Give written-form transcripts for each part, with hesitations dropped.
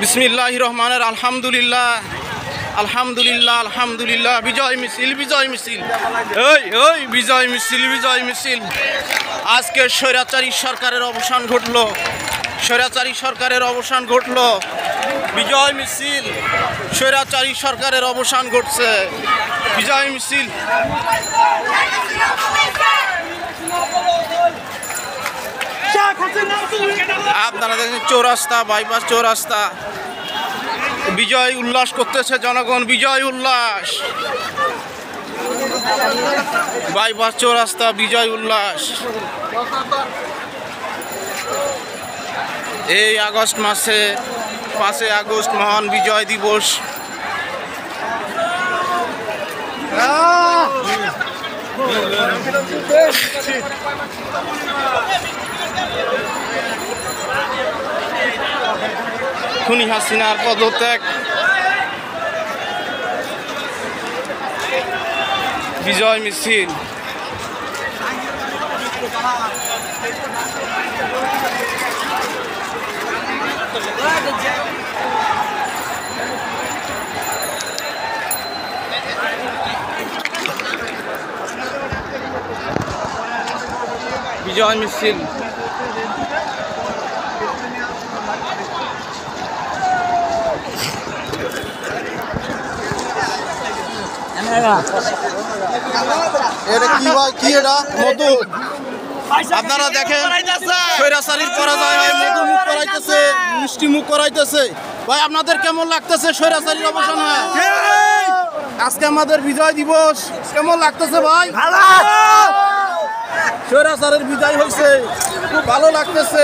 বিসমিল্লাহির রহমানির আলহামদুলিল্লাহ আলহামদুলিল্লাহ আলহামদুলিল্লাহ। বিজয় মিছিল বিজয় মিছিল, ওই বিজয় মিছিল বিজয় মিছিল। আজকে স্বৈরাচারী সরকারের অবসান ঘটল, স্বৈরাচারী সরকারের অবসান ঘটল। বিজয় মিছিল, স্বৈরাচারী সরকারের অবসান ঘটছে। বিজয় মিছিল। আপনারা দেখেন চৌরাস্তা, বাইপাস চৌরাস্তা, বিজয় উল্লাস করতেছে জনগণ, বিজয় উল্লাস। বাইপাস চৌরাস্তা, বিজয় উল্লাস। এই আগস্ট মাসে 5 আগস্ট মহান বিজয় দিবস। খুনি হাসিনার পদত্যাগ, বিজয় মিছিল। বিজয় মিছিল। এটা কি ভাই, কি এটা মধু? আপনারা দেখেন স্বৈরাচারীর পরাজয় হয়, মধু মুখ করাইতেছে, মিষ্টি মুখ করাইতেছে। ভাই আপনাদের কেমন লাগতেছে স্বৈরাচারীর অবসান হয়? আজকে আমাদের বিজয় দিবস, কেমন লাগতেছে ভাই? স্বৈরাচারের বিজয় হয়েছে, খুব ভালো লাগতেছে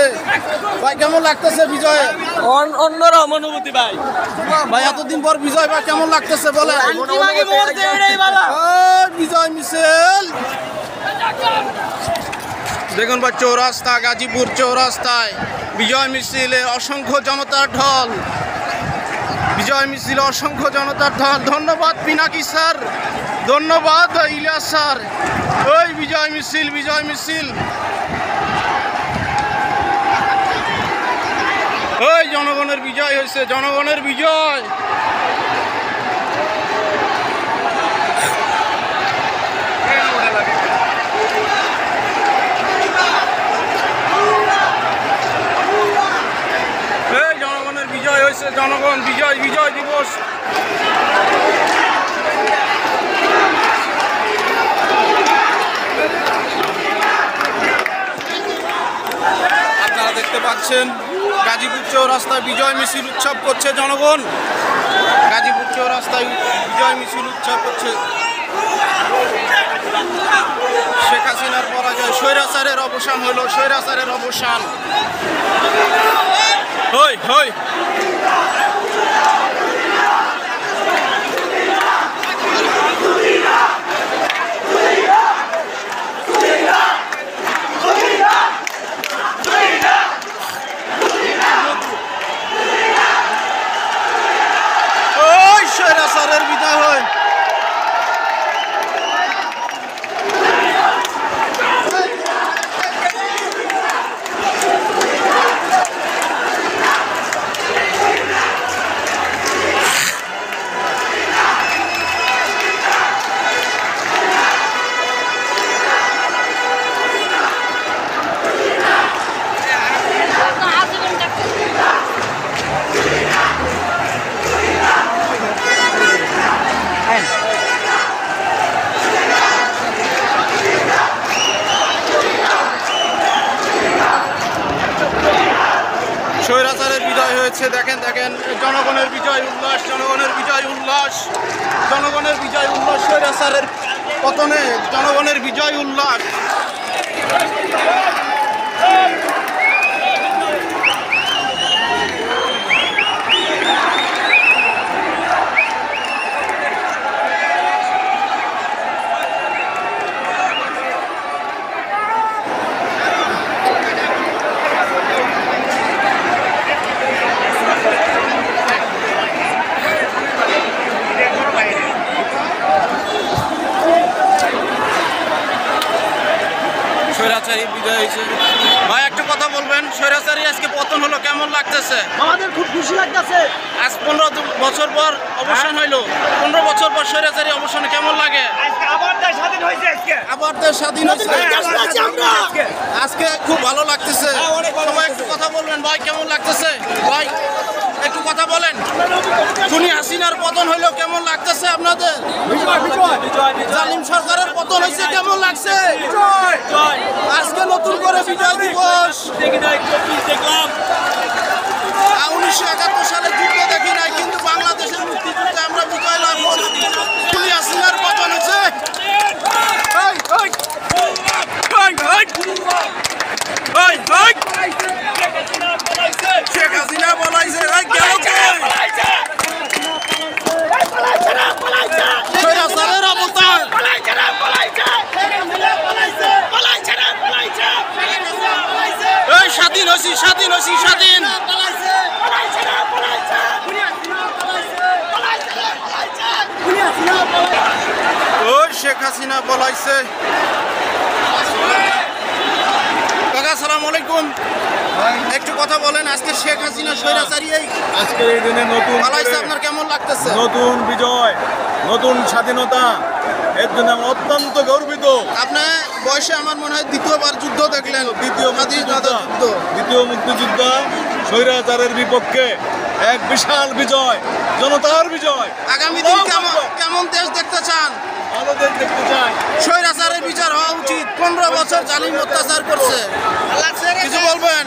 ভাই। কেমন লাগতেছে বিজয়? অন্যরকম অনুভূতি ভাই। ভাই এতদিন পর বিজয় ভাই কেমন লাগতেছে বলে? বিজয় মিছিল দেখুন ভাই, চৌরাস্তা, গাজীপুর চৌরাস্তায় বিজয় মিছিলে অসংখ্য জনতার ঢল। বিজয় মিছিলে অসংখ্য জনতার ঢল। ধন্যবাদ পিনাকি স্যার, ধন্যবাদ ইলিয়াস স্যার। ওই বিজয় মিছিল বিজয় মিছিল। ওই জনগণের বিজয় হয়েছে, জনগণের বিজয়। এই জনগণের বিজয় হয়েছে, জনগণ বিজয়, বিজয় দিবস। আপনারা দেখতে পাচ্ছেন গাজীপুর চৌরাস্তায় বিজয় মিছিল উৎসব করছে জনগণ। গাজীপুর চৌরাস্তায় বিজয় মিছিল উৎসব করছে। শেখ হাসিনার পরাজয়, স্বৈরাচারের অবসান হলো, স্বৈরাচারের অবসান। হই হই স্বৈরাচারের বিদায় হয়। স্বৈরাচারের বিজয় হয়েছে। দেখেন দেখেন জনগণের বিজয় উল্লাস, জনগণের বিজয় উল্লাস, জনগণের বিজয় উল্লাস। স্বৈরাচারের পতনে জনগণের বিজয় উল্লাস। স্বৈরাচারী বিজয় হয়েছে। ভাই একটা কথা বলবেন, স্বৈরাচারী আজকে পতন হলো, কেমন লাগতেছে? আমাদের খুব খুশি লাগতেছে। বছর পর অবসান হইলো, 15 বছর পর স্বৈরাচারী অবসানে কেমন লাগে? আবার দেশ স্বাধীন হয়েছে আজকে। আবার দেশ স্বাধীন হয়েছে। আজকে খুব ভালো লাগতেছে। সবাই একটু কথা বলবেন ভাই, কেমন লাগতেছে ভাই? একটু কথা বলেন। খুনি হাসিনার পতন হইলো কেমন লাগতেছে আপনাদের? জালিম সরকারের পতন হয়েছে কেমন লাগছে? আজকে নতুন করে বিজয় দিবস। 1971 সালে যুদ্ধ দেখি নাই, কিন্তু বাংলাদেশের মুক্তিযুদ্ধে আমরা বিজয় লাভ করছি। খুনি হাসিনার পতন হয়েছে। শেখ হাসিনা বলাইছে গেল স্বৈরাচারের অবতার। এই স্বাধীন হয়েছি, স্বাধীন হয়েছি, স্বাধীন। ওই শেখ হাসিনা বলাইছে। কাকা আসসালামু আলাইকুম, একটু কথা বলেন। আজকে শেখ হাসিনা স্বৈরাচারী এই আজকের এই দিনে নতুন পালাইছে, আপনার কেমন লাগতেছে? নতুন বিজয়, নতুন স্বাধীনতা, এর জন্য আমরা অত্যন্ত গর্বিত। আপনার বয়সে আমার মনে হয় দ্বিতীয়বার যুদ্ধ দেখলেন, দ্বিতীয় স্বাধীনতা যুদ্ধ। দ্বিতীয় মুক্তিযুদ্ধ স্বৈরাচারের বিপক্ষে এক বিশাল বিজয়, জনতার বিজয়। আগামী দিন কেমন দেশ দেখতে চান? ভালো দেশ দেখতে চাই। স্বৈরাচারের বিচার হওয়া উচিত। 15 বছর জালিম অত্যাচার করছে, কিছু বলবেন?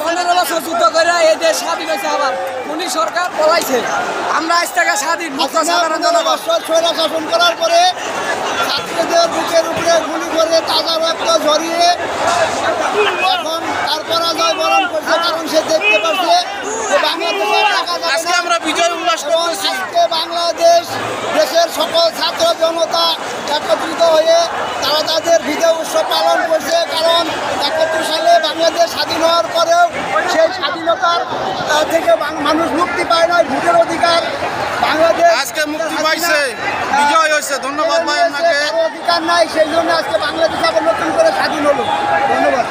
15 বছর যুদ্ধ করে এই দেশ স্বাধীন হয়েছে। আবার খুনি সরকার পলাইছে, আমরা আজ থেকে স্বাধীন মুক্ত সাধারণ জনগণ। স্বৈরা শাসন করার পরে ছাত্রীদের বুকের উপরে গুলি করে তাজা রক্ত ঝরিয়ে এখন তার পরাজয় বরণ করছে, কারণ সে দেখতে পাচ্ছে যে বাংলাদেশের টাকা যাবে আজকে না। আমরা বিজয় উল্লাস এবং করতেছি। আজকে বাংলাদেশ দেশের সকল ছাত্র জনতা একত্রিত হয়ে তারা তাদের বিজয় উৎসব পালন করছে, কারণ 71 সালে বাংলাদেশ স্বাধীন হওয়ার পরেও সেই স্বাধীনতার থেকে মানুষ মুক্তি পায় না, ভোটের অধিকার বাংলাদেশ আজকে মুক্তি পাইছে, বিজয় হয়েছে। ধন্যবাদ ভাই আপনাকে। অধিকার নাই, সেই জন্য আজকে বাংলাদেশ আবার নতুন করে স্বাধীন হলো। ধন্যবাদ।